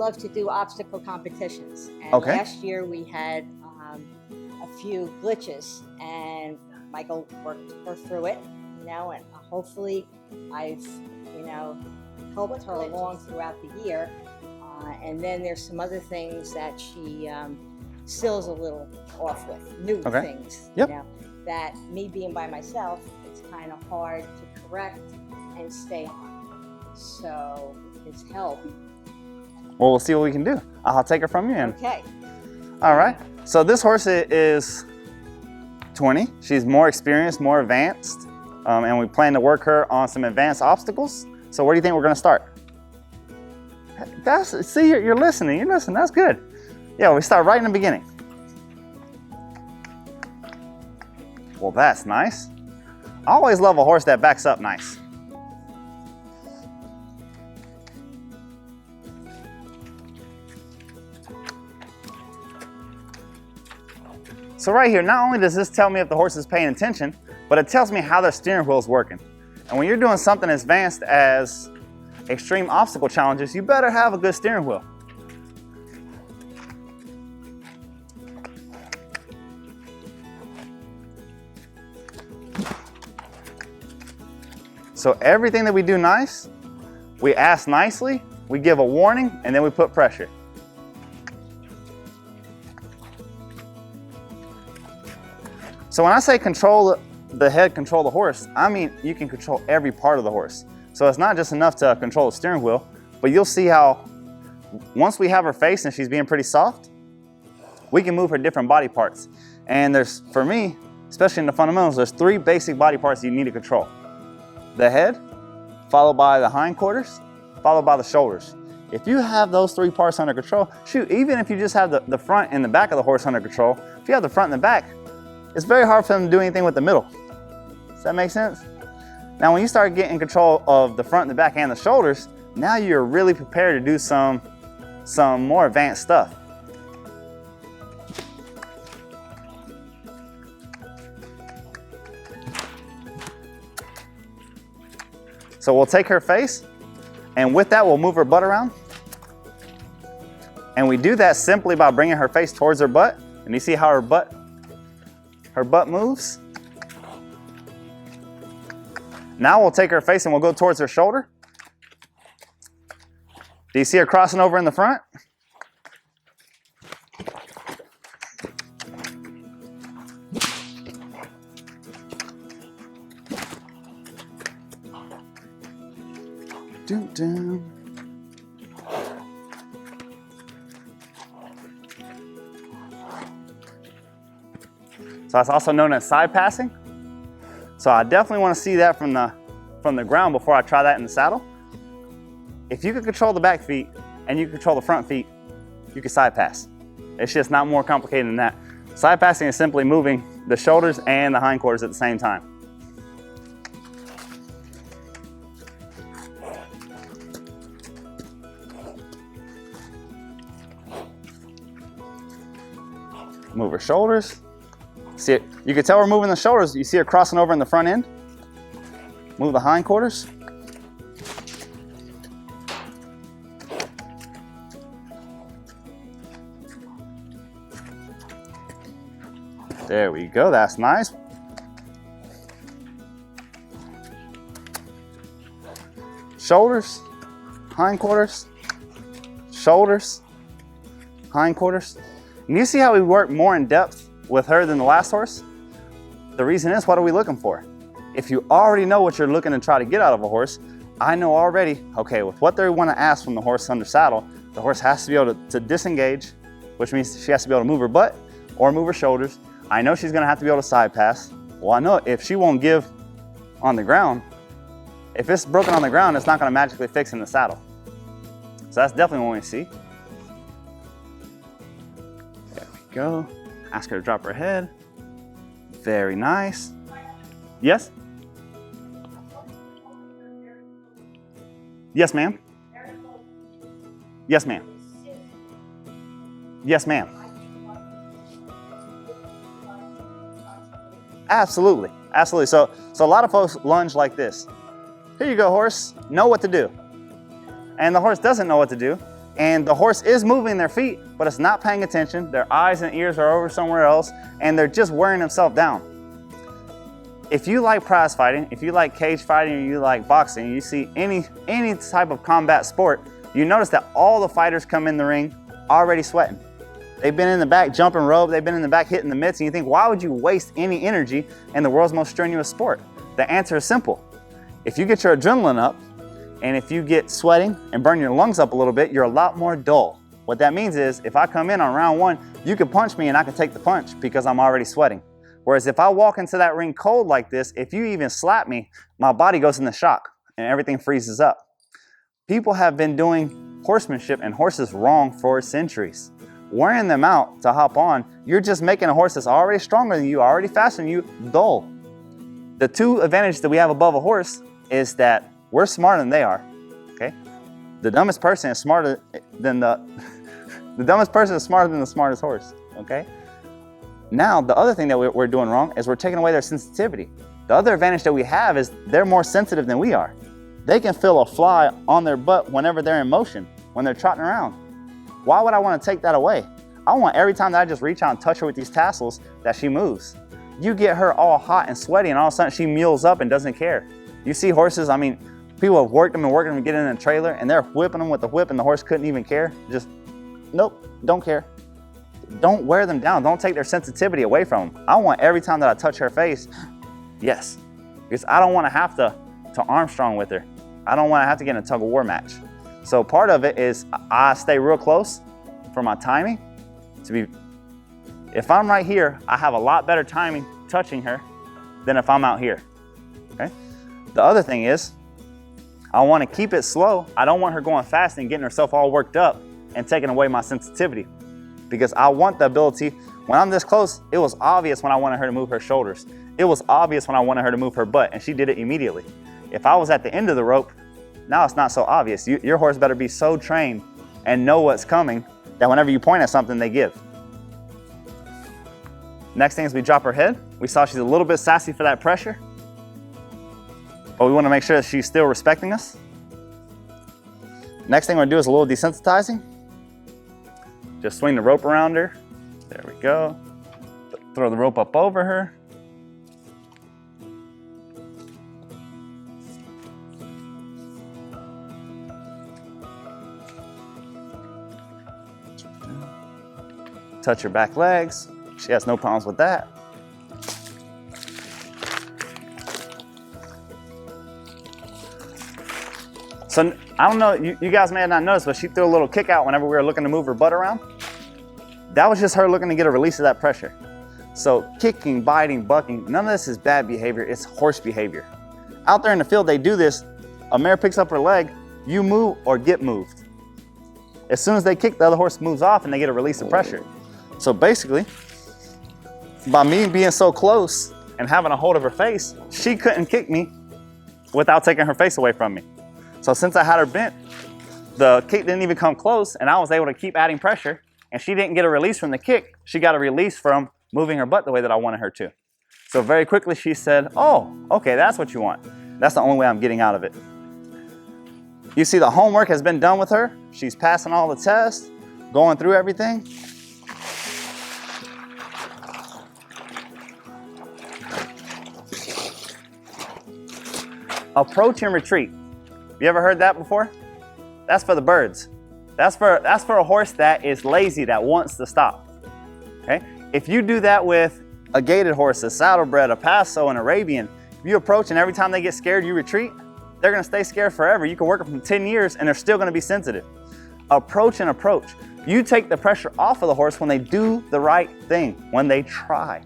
love to do obstacle competitions. And Okay. last year we had a few glitches, and Michael worked her through it, you know, and hopefully I've, you know, helped her along throughout the year. And then there's some other things that she still's a little off with, new things, Yep. you know, that me being by myself, it's kind of hard to correct and stay on. So it's help. Well, we'll see what we can do. I'll take her from you. Okay. All right. So this horse is 20. She's more experienced, more advanced, and we plan to work her on some advanced obstacles. So where do you think we're going to start? See, you're listening. You're listening. That's good. Yeah, we start right in the beginning. Well, that's nice. I always love a horse that backs up nice. So right here, not only does this tell me if the horse is paying attention, but it tells me how their steering wheel is working. And when you're doing something as advanced as extreme obstacle challenges, you better have a good steering wheel. So everything that we do nice, we ask nicely, we give a warning, and then we put pressure. So when I say control the head, control the horse, I mean you can control every part of the horse. So it's not just enough to control the steering wheel, but you'll see how once we have her face and she's being pretty soft, we can move her different body parts. And there's, for me, especially in the fundamentals, there's 3 basic body parts you need to control. The head, followed by the hindquarters, followed by the shoulders. If you have those 3 parts under control, shoot, even if you just have the front and the back of the horse under control, if you have the front and the back, it's very hard for them to do anything with the middle. Does that make sense? Now, when you start getting control of the front and the back and the shoulders, now you're really prepared to do some more advanced stuff. So we'll take her face, and with that, we'll move her butt around. And we do that simply by bringing her face towards her butt. And you see how her butt moves? Now we'll take her face and we'll go towards her shoulder. Do you see her crossing over in the front? Dun, dun. So that's also known as side passing. So I definitely want to see that from the ground before I try that in the saddle. If you can control the back feet and you can control the front feet, you can side pass. It's just not more complicated than that. Side passing is simply moving the shoulders and the hindquarters at the same time. Move her shoulders. See it? You can tell we're moving the shoulders. You see her crossing over in the front end. Move the hindquarters. There we go. That's nice. Shoulders, hindquarters, shoulders, hindquarters. And you see how we work more in depth with her than the last horse? The reason is, what are we looking for? If you already know what you're looking to try to get out of a horse, I know already, okay, with what they want to ask from the horse under saddle, the horse has to be able to disengage, which means she has to be able to move her butt or move her shoulders. I know she's going to have to be able to side pass. Well, I know if she won't give on the ground, if it's broken on the ground, it's not going to magically fix in the saddle. So that's definitely what we see. There we go. Ask her to drop her head. Very nice. Yes? Yes, ma'am. Yes, ma'am. Yes, ma'am. Absolutely, absolutely. So a lot of folks lunge like this. Here you go, horse. Know what to do. And the horse doesn't know what to do. and the horse is moving their feet, but it's not paying attention. Their eyes and ears are over somewhere else, and they're just wearing themselves down. If you like prize fighting, if you like cage fighting, or you like boxing, you see any type of combat sport, you notice that all the fighters come in the ring already sweating. They've been in the back jumping rope, they've been in the back hitting the mitts, and you think, why would you waste any energy in the world's most strenuous sport? The answer is simple. If you get your adrenaline up, and if you get sweating and burn your lungs up a little bit, you're a lot more dull. What that means is, if I come in on round 1, you can punch me and I can take the punch because I'm already sweating. Whereas if I walk into that ring cold like this, if you even slap me, my body goes into shock and everything freezes up. People have been doing horsemanship and horses wrong for centuries. Wearing them out to hop on, you're just making a horse that's already stronger than you, already faster than you, dull. The 2 advantages that we have above a horse is that we're smarter than they are, okay? The dumbest person is smarter than the dumbest person is smarter than the smartest horse, okay? Now, the other thing that we're doing wrong is we're taking away their sensitivity. The other advantage that we have is they're more sensitive than we are. They can feel a fly on their butt whenever they're in motion, when they're trotting around. Why would I want to take that away? I want every time that I just reach out and touch her with these tassels that she moves. You get her all hot and sweaty and all of a sudden she mules up and doesn't care. You see horses, I mean, people have worked them and worked them to get in a trailer and they're whipping them with the whip and the horse couldn't even care. Just, nope, don't care. Don't wear them down. Don't take their sensitivity away from them. I want every time that I touch her face, yes, because I don't want to have to Armstrong with her. I don't want to have to get in a tug of war match. So part of it is I stay real close for my timing to be, if I'm right here, I have a lot better timing touching her than if I'm out here, okay? The other thing is, I want to keep it slow. I don't want her going fast and getting herself all worked up and taking away my sensitivity, because I want the ability, when I'm this close, it was obvious when I wanted her to move her shoulders. It was obvious when I wanted her to move her butt, and she did it immediately. If I was at the end of the rope, now it's not so obvious. Your horse better be so trained and know what's coming that whenever you point at something, they give. Next thing is we drop her head. We saw she's a little bit sassy for that pressure, but we want to make sure that she's still respecting us. Next thing we're gonna do is a little desensitizing. Just swing the rope around her. There we go. Throw the rope up over her. Touch her back legs. She has no problems with that. So I don't know, you guys may have not noticed, but she threw a little kick out whenever we were looking to move her butt around. That was just her looking to get a release of that pressure. So kicking, biting, bucking, none of this is bad behavior, it's horse behavior. Out there in the field, they do this. A mare picks up her leg, you move or get moved. As soon as they kick, the other horse moves off and they get a release of pressure. So basically, by me being so close and having a hold of her face, she couldn't kick me without taking her face away from me. So since I had her bent, the kick didn't even come close and I was able to keep adding pressure, and she didn't get a release from the kick, she got a release from moving her butt the way that I wanted her to. So very quickly she said, oh, okay, that's what you want. That's the only way I'm getting out of it. You see the homework has been done with her. She's passing all the tests, going through everything. Approach and retreat. You ever heard that before? That's for the birds. That's for a horse that is lazy, that wants to stop. Okay? If you do that with a gaited horse, a saddlebred, a Paso, an Arabian, if you approach and every time they get scared, you retreat, they're gonna stay scared forever. You can work them for 10 years and they're still gonna be sensitive. Approach and approach. You take the pressure off of the horse when they do the right thing, when they try.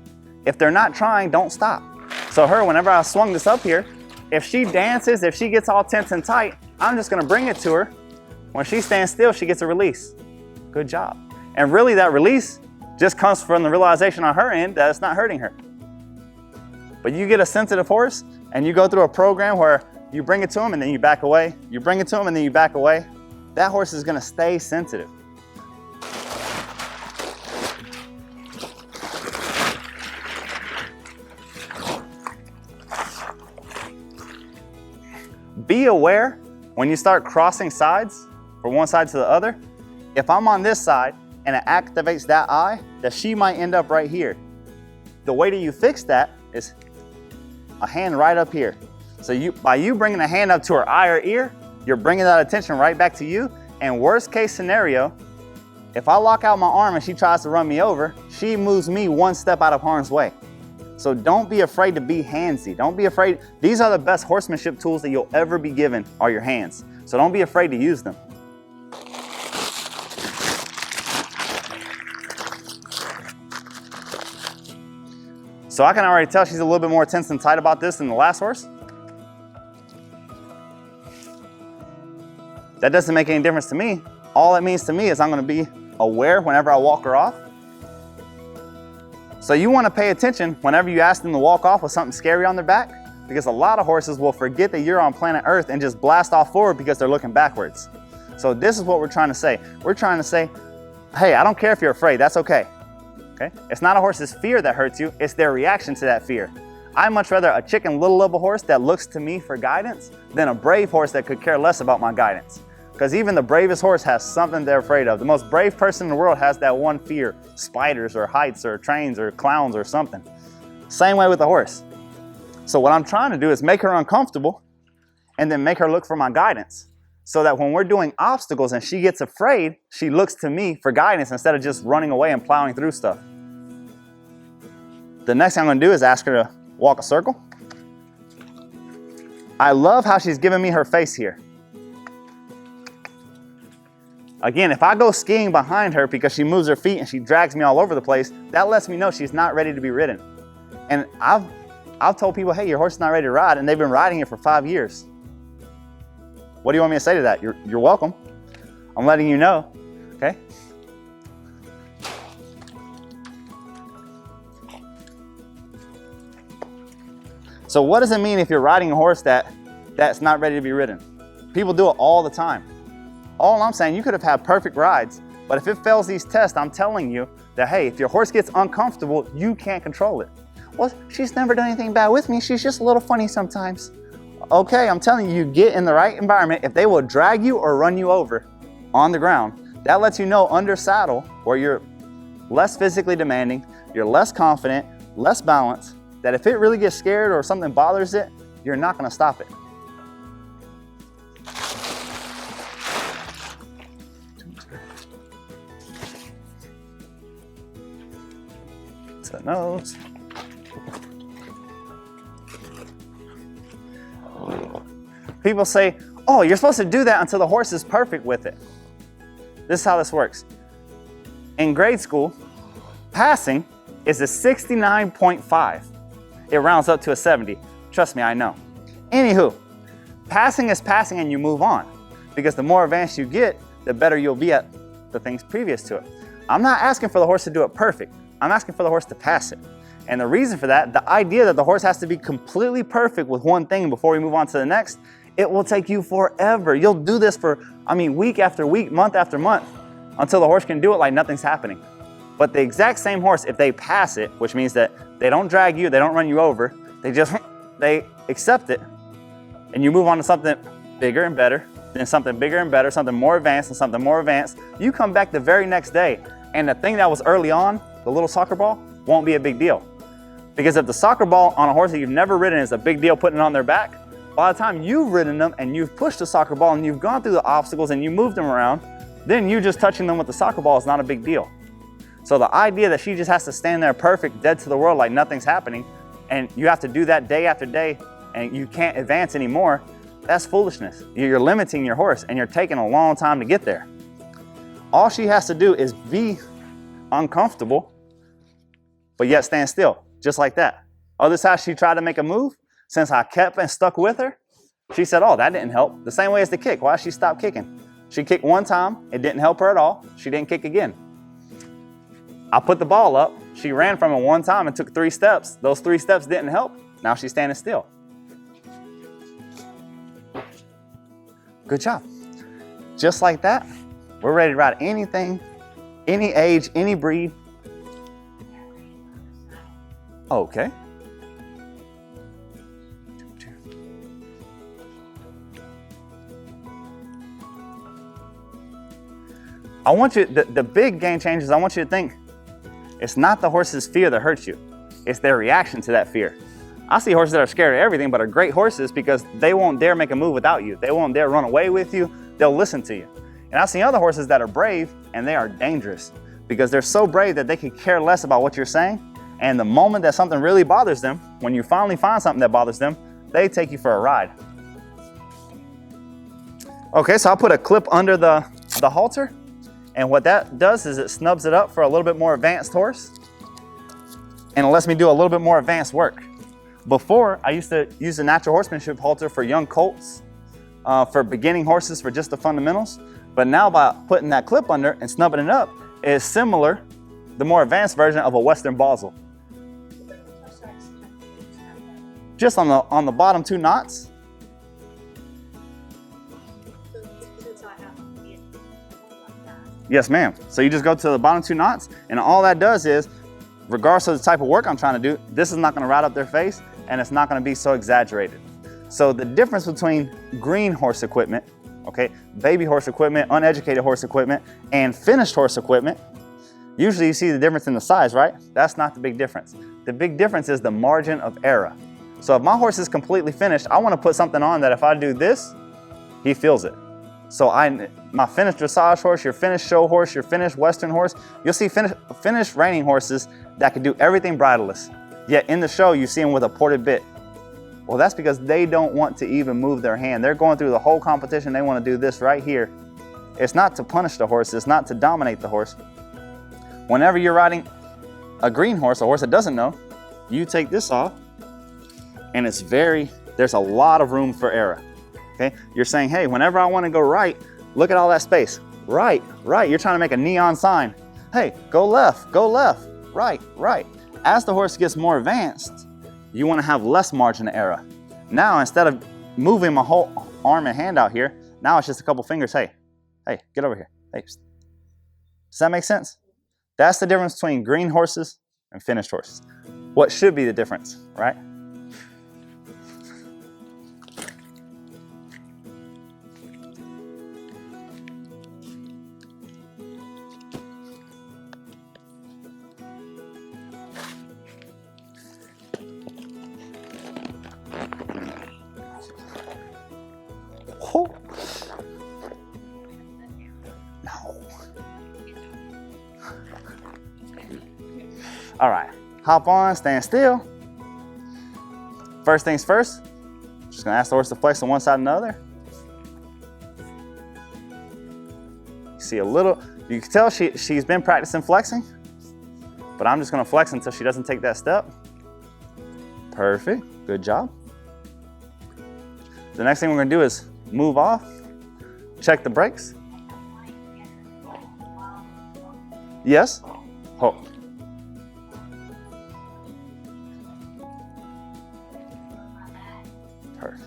If they're not trying, don't stop. So her, whenever I swung this up here, if she dances, if she gets all tense and tight, I'm just gonna bring it to her. When she stands still, she gets a release. Good job. And really that release just comes from the realization on her end that it's not hurting her. But you get a sensitive horse and you go through a program where you bring it to them and then you back away. You bring it to them and then you back away. That horse is gonna stay sensitive. Be aware when you start crossing sides from one side to the other, if I'm on this side and it activates that eye, that she might end up right here. The way that you fix that is a hand right up here. So by you bringing a hand up to her eye or ear, you're bringing that attention right back to you. And worst case scenario, if I lock out my arm and she tries to run me over, she moves me one step out of harm's way. So don't be afraid to be handsy. Don't be afraid. These are the best horsemanship tools that you'll ever be given, are your hands. So don't be afraid to use them. So I can already tell she's a little bit more tense and tight about this than the last horse. That doesn't make any difference to me. All it means to me is I'm going to be aware whenever I walk her off. So you want to pay attention whenever you ask them to walk off with something scary on their back, because a lot of horses will forget that you're on planet Earth and just blast off forward because they're looking backwards. So this is what we're trying to say. We're trying to say, hey, I don't care if you're afraid, that's okay. Okay? It's not a horse's fear that hurts you, it's their reaction to that fear. I'd much rather a chicken little of a horse that looks to me for guidance than a brave horse that could care less about my guidance. Because even the bravest horse has something they're afraid of. The most brave person in the world has that one fear: spiders or heights or trains or clowns or something. Same way with the horse. So what I'm trying to do is make her uncomfortable and then make her look for my guidance, so that when we're doing obstacles and she gets afraid, she looks to me for guidance instead of just running away and plowing through stuff. The next thing I'm going to do is ask her to walk a circle. I love how she's giving me her face here. Again, if I go skiing behind her because she moves her feet and she drags me all over the place, that lets me know she's not ready to be ridden. And I've told people, hey, your horse is not ready to ride, and they've been riding it for 5 years. What do you want me to say to that? You're welcome. I'm letting you know, okay? So what does it mean if you're riding a horse that's not ready to be ridden? People do it all the time. All I'm saying, you could have had perfect rides, but if it fails these tests, I'm telling you that, hey, if your horse gets uncomfortable, you can't control it. Well, she's never done anything bad with me. She's just a little funny sometimes. Okay, I'm telling you, you get in the right environment. If they will drag you or run you over on the ground, that lets you know under saddle, where you're less physically demanding, you're less confident, less balanced, that if it really gets scared or something bothers it, you're not going to stop it. To the nose. People say, oh, you're supposed to do that until the horse is perfect with it. This is how this works. In grade school, passing is a 69.5. It rounds up to a 70. Trust me, I know. Anywho, passing is passing and you move on, because the more advanced you get, the better you'll be at the things previous to it. I'm not asking for the horse to do it perfect. I'm asking for the horse to pass it. And the reason for that, the idea that the horse has to be completely perfect with one thing before we move on to the next, it will take you forever. You'll do this for, week after week, month after month, until the horse can do it like nothing's happening. But the exact same horse, if they pass it, which means that they don't drag you, they don't run you over, they accept it, and you move on to something bigger and better, then something bigger and better, something more advanced and something more advanced. You come back the very next day, and the thing that was early on, the little soccer ball, won't be a big deal. Because if the soccer ball on a horse that you've never ridden is a big deal putting it on their back, by the time you've ridden them and you've pushed the soccer ball and you've gone through the obstacles and you moved them around, then you just touching them with the soccer ball is not a big deal. So the idea that she just has to stand there perfect, dead to the world, like nothing's happening, and you have to do that day after day and you can't advance anymore, that's foolishness. You're limiting your horse and you're taking a long time to get there. All she has to do is be uncomfortable, but yet stand still, just like that. Other time she tried to make a move, since I kept and stuck with her, she said, oh, that didn't help. The same way as the kick. Why did she stop kicking? She kicked one time, it didn't help her at all. She didn't kick again. I put the ball up, she ran from it one time and took 3 steps. Those 3 steps didn't help. Now she's standing still. Good job. Just like that, we're ready to ride anything, any age, any breed. Okay. I want you, the big game changers, I want you to think, it's not the horse's fear that hurts you. It's their reaction to that fear. I see horses that are scared of everything, but are great horses because they won't dare make a move without you. They won't dare run away with you. They'll listen to you. And I've seen other horses that are brave and they are dangerous because they're so brave that they could care less about what you're saying. And the moment that something really bothers them, when you finally find something that bothers them, they take you for a ride. Okay, so I'll put a clip under the halter. And what that does is it snubs it up for a little bit more advanced horse. And it lets me do a little bit more advanced work. Before, I used to use the natural horsemanship halter for young colts, for beginning horses, for just the fundamentals. But now by putting that clip under and snubbing it up, it's similar, the more advanced version of a Western Basel. Just on the bottom 2 knots. Yes, ma'am. So you just go to the bottom 2 knots, and all that does is, regardless of the type of work I'm trying to do, this is not going to ride up their face, and it's not going to be so exaggerated. So the difference between green horse equipment, okay, baby horse equipment, uneducated horse equipment, and finished horse equipment, usually you see the difference in the size, right? That's not the big difference. The big difference is the margin of error. So if my horse is completely finished, I want to put something on that if I do this, he feels it. So my finished dressage horse, your finished show horse, your finished Western horse, you'll see finished reining horses that can do everything bridleless. Yet in the show, you see them with a ported bit. Well, that's because they don't want to even move their hand. They're going through the whole competition. They want to do this right here. It's not to punish the horse. It's not to dominate the horse. Whenever you're riding a green horse, a horse that doesn't know, you take this off, and there's a lot of room for error. Okay, you're saying, hey, whenever I want to go right, look at all that space. Right, right. You're trying to make a neon sign. Hey, go left, right, right. As the horse gets more advanced, you want to have less margin of error. Now, instead of moving my whole arm and hand out here, now it's just a couple fingers. Hey, get over here. Hey, does that make sense? That's the difference between green horses and finished horses. What should be the difference, right? All right, hop on, stand still. First things first, just gonna ask the horse to flex on one side and the other. You see you can tell she's been practicing flexing, but I'm just gonna flex until she doesn't take that step. Perfect, good job. The next thing we're gonna do is move off, check the brakes. Yes, hold. Perfect.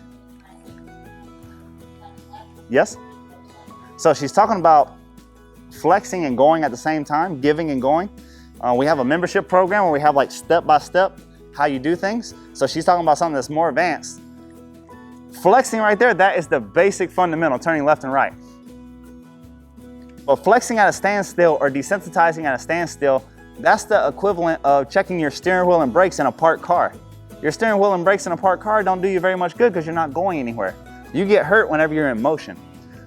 Yes? So she's talking about flexing and going at the same time, giving and going. We have a membership program where we have like step-by-step how you do things. So she's talking about something that's more advanced. Flexing right there, that is the basic fundamental, turning left and right. But flexing at a standstill or desensitizing at a standstill, that's the equivalent of checking your steering wheel and brakes in a parked car. Your steering wheel and brakes in a parked car don't do you very much good because you're not going anywhere. You get hurt whenever you're in motion.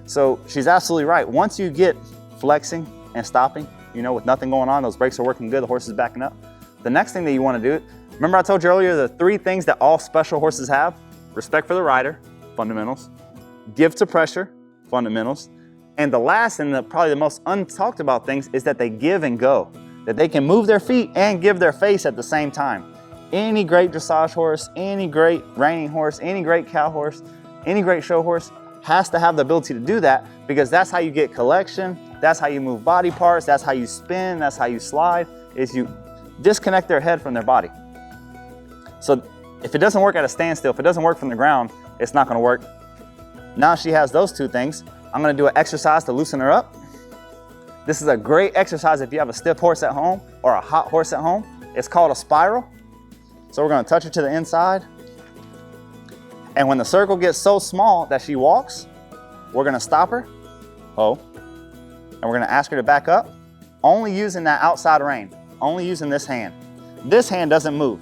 So she's absolutely right. Once you get flexing and stopping, with nothing going on, those brakes are working good, the horse is backing up. The next thing that you want to do, remember I told you earlier the 3 things that all special horses have? Respect for the rider, fundamentals. Give to pressure, fundamentals. And the last and probably the most untalked about things is that they give and go. That they can move their feet and give their face at the same time. Any great dressage horse, any great reining horse, any great cow horse, any great show horse has to have the ability to do that because that's how you get collection, that's how you move body parts, that's how you spin, that's how you slide, is you disconnect their head from their body. So if it doesn't work at a standstill, if it doesn't work from the ground, it's not gonna work. Now she has those 2 things. I'm gonna do an exercise to loosen her up. This is a great exercise if you have a stiff horse at home or a hot horse at home. It's called a spiral. So we're gonna touch her to the inside. And when the circle gets so small that she walks, we're gonna stop her. Oh. And we're gonna ask her to back up, only using that outside rein, only using this hand. This hand doesn't move.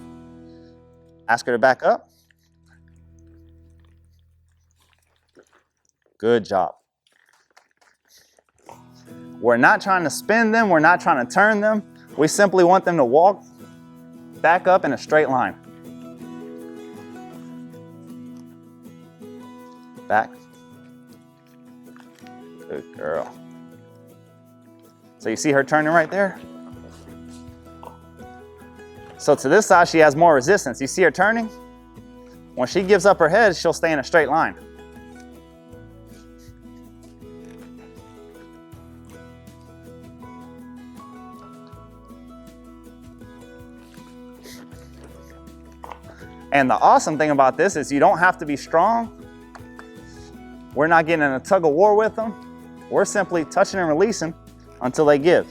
Ask her to back up. Good job. We're not trying to spin them, we're not trying to turn them. We simply want them to walk back up in a straight line. Back. Good girl. So you see her turning right there? So to this side, she has more resistance. You see her turning? When she gives up her head, she'll stay in a straight line. And the awesome thing about this is you don't have to be strong. We're not getting in a tug of war with them. We're simply touching and releasing until they give.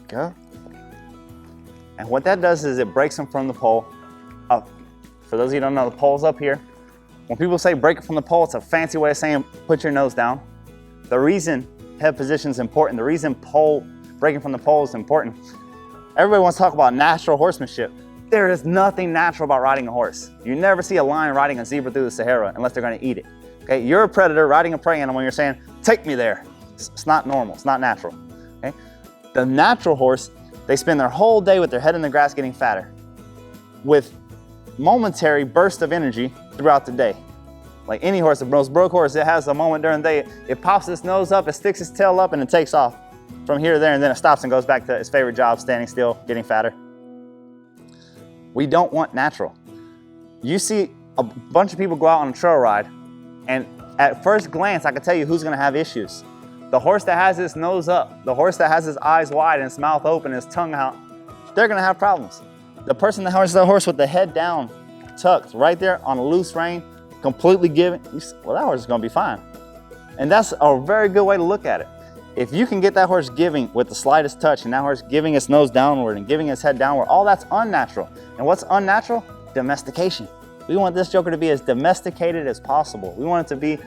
Go. And what that does is it breaks them from the pole up. For those of you who don't know, the pole's up here. When people say break it from the pole, it's a fancy way of saying put your nose down. The reason head position is important, the reason breaking from the pole is important. Everybody wants to talk about natural horsemanship. There is nothing natural about riding a horse. You never see a lion riding a zebra through the Sahara unless they're going to eat it. Okay, you're a predator riding a prey animal and you're saying, take me there. It's not normal, it's not natural. Okay? The natural horse, they spend their whole day with their head in the grass getting fatter, with momentary bursts of energy throughout the day. Like any horse, the most broke horse, it has a moment during the day, it pops its nose up, it sticks its tail up, and it takes off from here to there, and then it stops and goes back to its favorite job, standing still, getting fatter. We don't want natural. You see a bunch of people go out on a trail ride, and at first glance, I can tell you who's gonna have issues. The horse that has his nose up, the horse that has his eyes wide and his mouth open and his tongue out, they're gonna have problems. The person that has the horse with the head down, tucked right there on a loose rein, completely giving, well, that horse is gonna be fine. And that's a very good way to look at it. If you can get that horse giving with the slightest touch and that horse giving its nose downward and giving its head downward, all that's unnatural. And what's unnatural? Domestication. We want this joker to be as domesticated as possible. We want it to be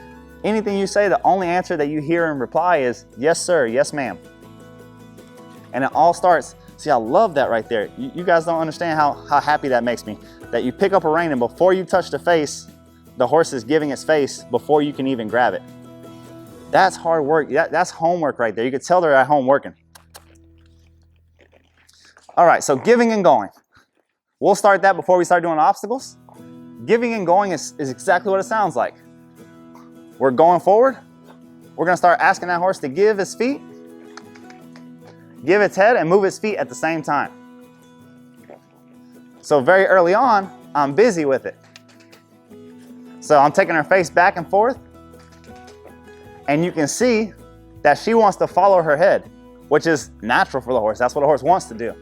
anything you say, the only answer that you hear in reply is, yes, sir, yes, ma'am. And it all starts, see, I love that right there. You guys don't understand how happy that makes me. That you pick up a rein and before you touch the face, the horse is giving its face before you can even grab it. That's hard work. That's homework right there. You could tell they're at home working. All right, so giving and going. We'll start that before we start doing obstacles. Giving and going is exactly what it sounds like. We're going forward. We're gonna start asking that horse to give its feet, give its head, and move its feet at the same time. So very early on, I'm busy with it. So I'm taking her face back and forth, and you can see that she wants to follow her head, which is natural for the horse. That's what a horse wants to do.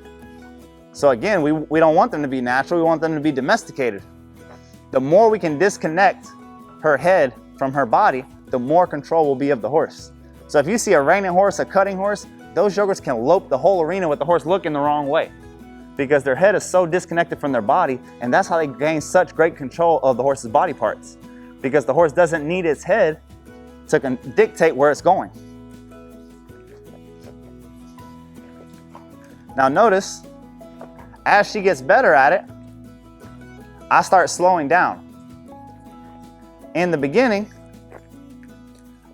So again, we don't want them to be natural, we want them to be domesticated. The more we can disconnect her head from her body, the more control will be of the horse. So if you see a reining horse, a cutting horse, those jokers can lope the whole arena with the horse looking the wrong way because their head is so disconnected from their body, and that's how they gain such great control of the horse's body parts, because the horse doesn't need its head to dictate where it's going. Now notice, as she gets better at it, I start slowing down. In the beginning,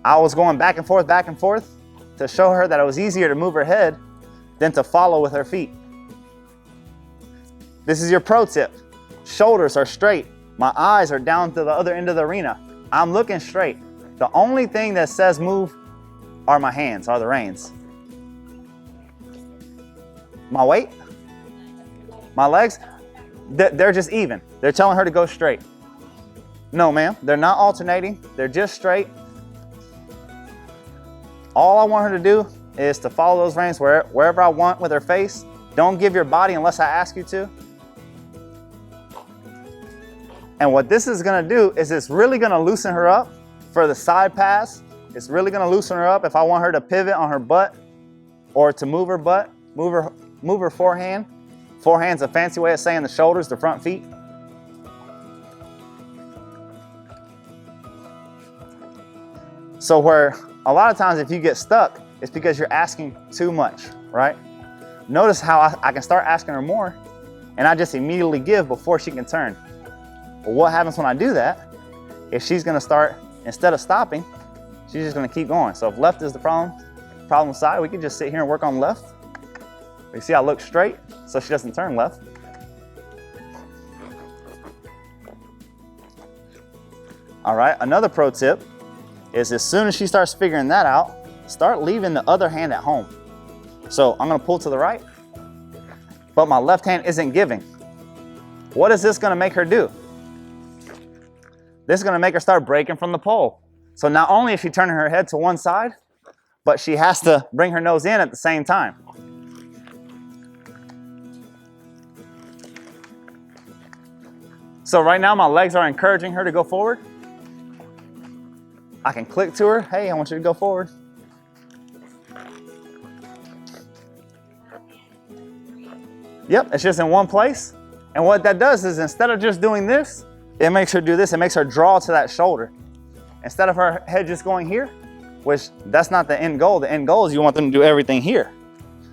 I was going back and forth to show her that it was easier to move her head than to follow with her feet. This is your pro tip. Shoulders are straight. My eyes are down to the other end of the arena. I'm looking straight. The only thing that says move are my hands, are the reins. My weight, my legs, they're just even. They're telling her to go straight. No, ma'am, they're not alternating. They're just straight. All I want her to do is to follow those reins wherever I want with her face. Don't give your body unless I ask you to. And what this is gonna do is it's really gonna loosen her up for the side pass It's really gonna loosen her up if I want her to pivot on her butt or to move her butt, move her forehand. Forehand's a fancy way of saying the shoulders, the front feet. So where a lot of times if you get stuck, it's because you're asking too much, right? Notice how I can start asking her more and I just immediately give before she can turn. But what happens when I do that is she's gonna start, instead of stopping, she's just gonna keep going. So if left is the problem side, we can just sit here and work on left. You see I look straight so she doesn't turn left. All right, another pro tip is as soon as she starts figuring that out, start leaving the other hand at home. So I'm gonna pull to the right, but my left hand isn't giving. What is this gonna make her do? This is gonna make her start breaking from the pole. So not only is she turning her head to one side, but she has to bring her nose in at the same time. So right now my legs are encouraging her to go forward. I can click to her, hey, I want you to go forward. Yep, it's just in one place. And what that does is instead of just doing this, it makes her do this. It makes her draw to that shoulder. Instead of her head just going here, which that's not the end goal. The end goal is you want them to do everything here.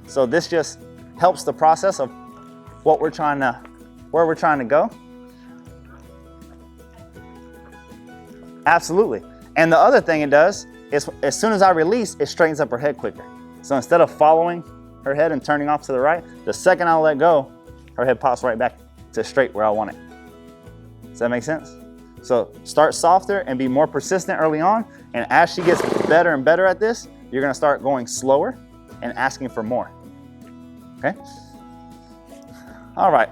So this just helps the process of where we're trying to go. Absolutely. And the other thing it does is as soon as I release, it straightens up her head quicker. So instead of following her head and turning off to the right, the second I let go, her head pops right back to straight where I want it. Does that make sense? So start softer and be more persistent early on. And as she gets better and better at this, you're gonna start going slower and asking for more, okay? All right.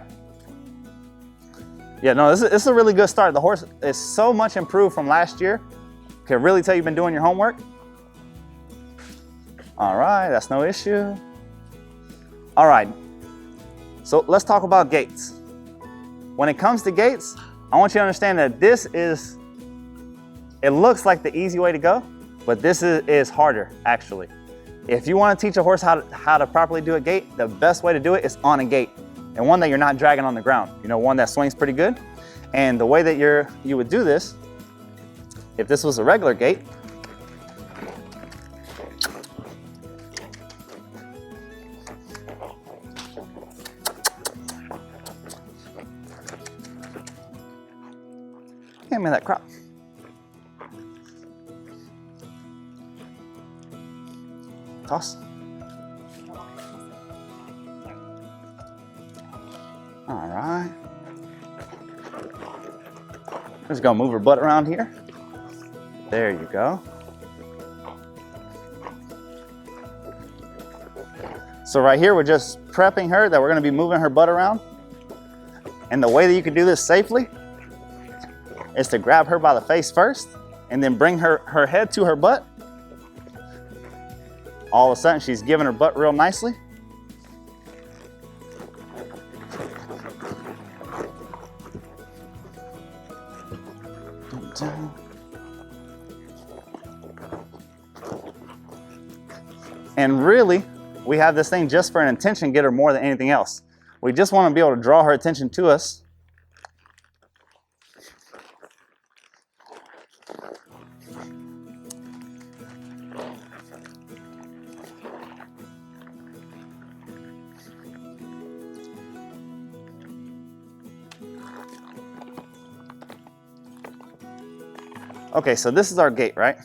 Yeah, no, this is a really good start. The horse is so much improved from last year. Can really tell you've been doing your homework. All right, that's no issue. All right, so let's talk about gaits. When it comes to gaits, I want you to understand that it looks like the easy way to go, but this is harder, actually. If you want to teach a horse how to properly do a gait, the best way to do it is on a gait, and one that you're not dragging on the ground. You know, one that swings pretty good. And the way that you would do this, if this was a regular gait, hand me that crop. Toss. All right. Just gonna move her butt around here. There you go. So right here, we're just prepping her that we're gonna be moving her butt around. And the way that you can do this safely is to grab her by the face first and then bring her head to her butt. All of a sudden, she's giving her butt real nicely. And really, we have this thing just for an attention getter more than anything else. We just want to be able to draw her attention to us. Okay, so this is our gait, right?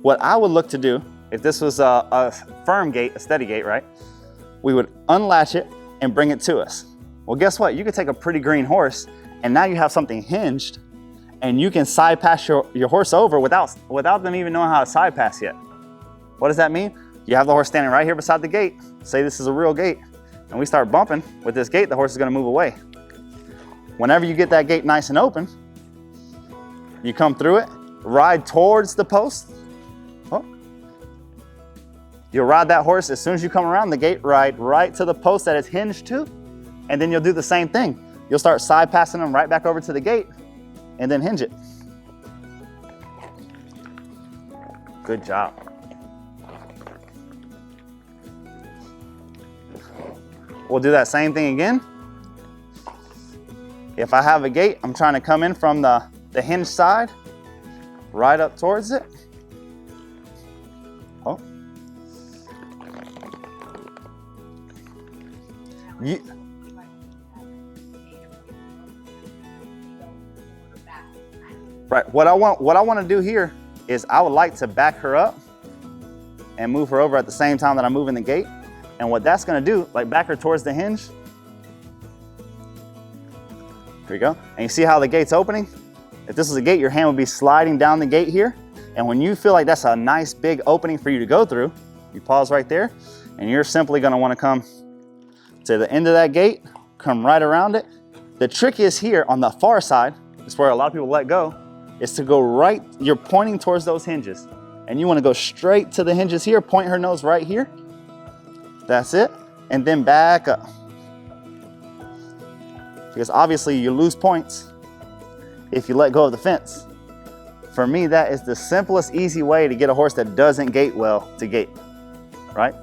What I would look to do, if this was a firm gait, a steady gait, right? We would unlatch it and bring it to us. Well, guess what? You could take a pretty green horse and now you have something hinged and you can side pass your horse over without them even knowing how to side pass yet. What does that mean? You have the horse standing right here beside the gate. Say this is a real gate and we start bumping with this gate, the horse is gonna move away. Whenever you get that gate nice and open, you come through it, ride towards the post. Oh. You'll ride that horse as soon as you come around the gate, ride right to the post that it's hinged to, and then you'll do the same thing. You'll start side passing them right back over to the gate and then hinge it. Good job. We'll do that same thing again. If I have a gate, I'm trying to come in from the hinge side, right up towards it. Oh. Right, what I want to do here is I would like to back her up and move her over at the same time that I'm moving the gate. And what that's gonna do, like back her towards the hinge. Here we go. And you see how the gate's opening? If this is a gate, your hand would be sliding down the gate here. And when you feel like that's a nice big opening for you to go through, you pause right there, and you're simply gonna wanna come to the end of that gate, come right around it. The trick is here on the far side, is where a lot of people let go, is to go right, you're pointing towards those hinges. And you wanna go straight to the hinges here, point her nose right here. That's it, and then back up. Because obviously you lose points if you let go of the fence. For me, that is the simplest, easy way to get a horse that doesn't gate well to gate, right?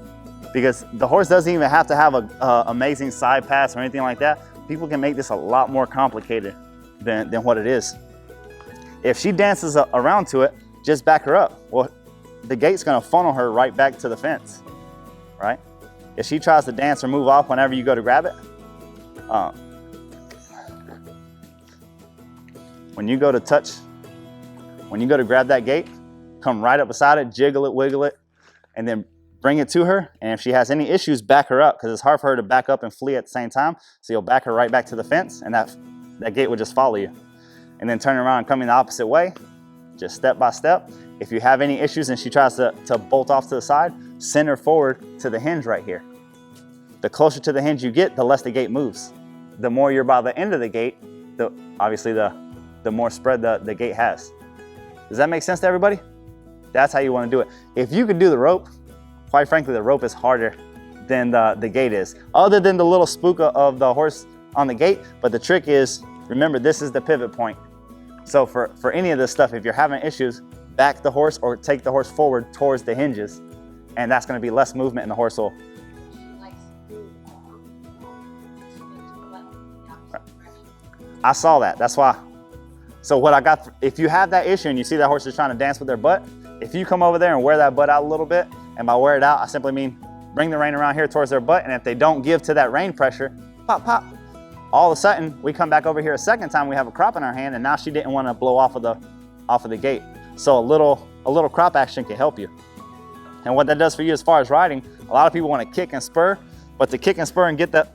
Because the horse doesn't even have to have a amazing side pass or anything like that. People can make this a lot more complicated than what it is. If she dances around to it, just back her up. Well, the gate's gonna funnel her right back to the fence, right? If she tries to dance or move off whenever you go to grab it, when you go to grab that gate, come right up beside it, jiggle it, wiggle it, and then bring it to her. And if she has any issues, back her up, because it's hard for her to back up and flee at the same time. So you'll back her right back to the fence, and that gate will just follow you. And then turn around and come in the opposite way, just step by step. If you have any issues and she tries to bolt off to the side, send her forward to the hinge right here. The closer to the hinge you get, the less the gate moves. The more you're by the end of the gate, obviously the more spread the gate has. Does that make sense to everybody? That's how you want to do it. If you could do the rope, quite frankly, the rope is harder than the gate is, other than the little spook of the horse on the gate. But the trick is, remember, this is the pivot point. So for any of this stuff, if you're having issues, back the horse or take the horse forward towards the hinges, and that's going to be less movement and the horse will. I saw that, that's why. So what I got, if you have that issue and you see that horse is trying to dance with their butt, if you come over there and wear that butt out a little bit, and by wear it out, I simply mean bring the rein around here towards their butt, and if they don't give to that rein pressure, pop, pop. All of a sudden, we come back over here a second time, we have a crop in our hand, and now she didn't want to blow off of the gate. So a little crop action can help you. And what that does for you as far as riding, a lot of people want to kick and spur, but to kick and spur and get a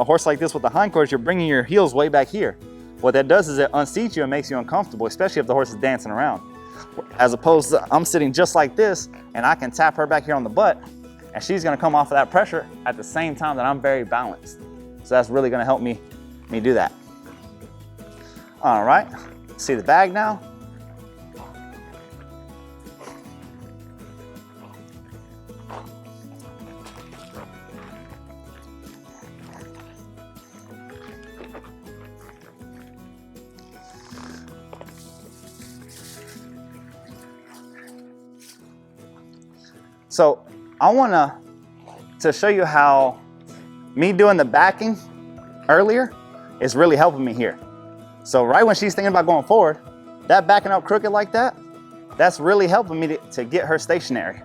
horse like this with the hindquarters, you're bringing your heels way back here. What that does is it unseats you and makes you uncomfortable, especially if the horse is dancing around. As opposed to, I'm sitting just like this, and I can tap her back here on the butt, and she's gonna come off of that pressure at the same time that I'm very balanced. So that's really gonna help me do that. All right, see the bag now? So I want to show you how me doing the backing earlier is really helping me here. So right when she's thinking about going forward, that backing up crooked like that, that's really helping me to get her stationary.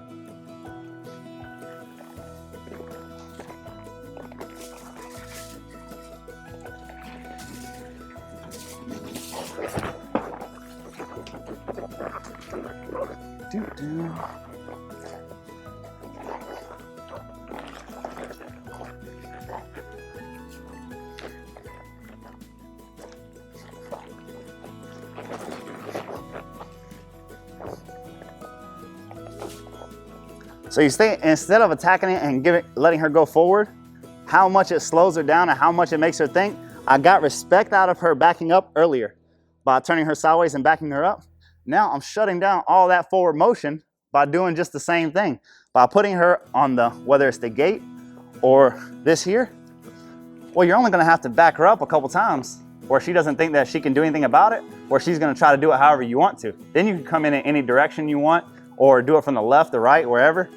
Doo-doo. So you stay, instead of attacking it and letting her go forward, how much it slows her down and how much it makes her think. I got respect out of her backing up earlier by turning her sideways and backing her up. Now I'm shutting down all that forward motion by doing just the same thing. By putting her on whether it's the gate or this here, well, you're only gonna have to back her up a couple times where she doesn't think that she can do anything about it, or she's gonna try to do it however you want to. Then you can come in any direction you want, or do it from the left, the right, wherever.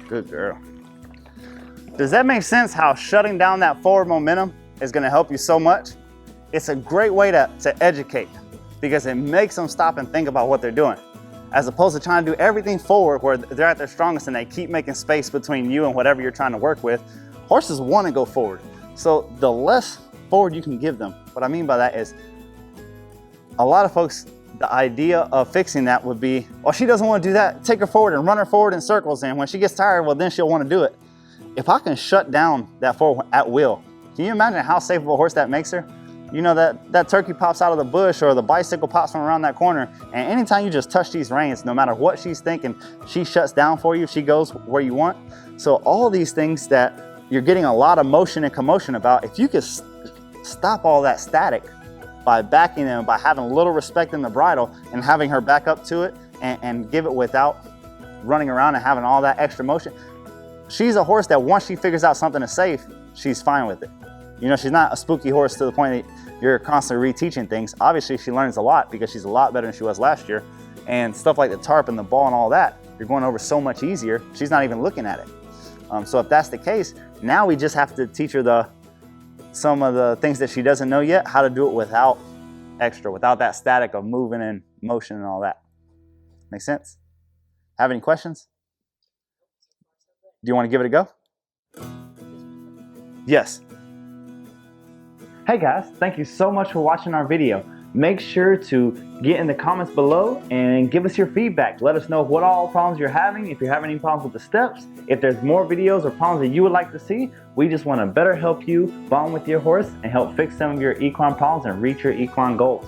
Good girl. Does that make sense how shutting down that forward momentum is going to help you so much? It's a great way to educate because it makes them stop and think about what they're doing, as opposed to trying to do everything forward where they're at their strongest and they keep making space between you and whatever you're trying to work with. Horses want to go forward. So the less forward you can give them, what I mean by that is a lot of folks, the idea of fixing that would be, well, she doesn't want to do that. Take her forward and run her forward in circles. And when she gets tired, well, then she'll want to do it. If I can shut down that forward at will, can you imagine how safe of a horse that makes her? You know, that turkey pops out of the bush or the bicycle pops from around that corner. And anytime you just touch these reins, no matter what she's thinking, she shuts down for you. She goes where you want. So all these things that you're getting a lot of motion and commotion about, if you could stop all that static by backing them, by having a little respect in the bridle and having her back up to it and give it without running around and having all that extra motion. She's a horse that once she figures out something is safe, she's fine with it. You know, she's not a spooky horse to the point that you're constantly reteaching things. Obviously, she learns a lot because she's a lot better than she was last year. And stuff like the tarp and the ball and all that, you're going over so much easier. She's not even looking at it. So if that's the case, now we just have to teach her some of the things that she doesn't know yet, how to do it without that static of moving and motion and all that. Make sense? Have any questions? Do you want to give it a go? Yes. Hey guys, thank you so much for watching our video. Make sure to get in the comments below and give us your feedback. Let us know what all problems you're having, if you're having any problems with the steps, if there's more videos or problems that you would like to see. We just want to better help you bond with your horse and help fix some of your equine problems and reach your equine goals.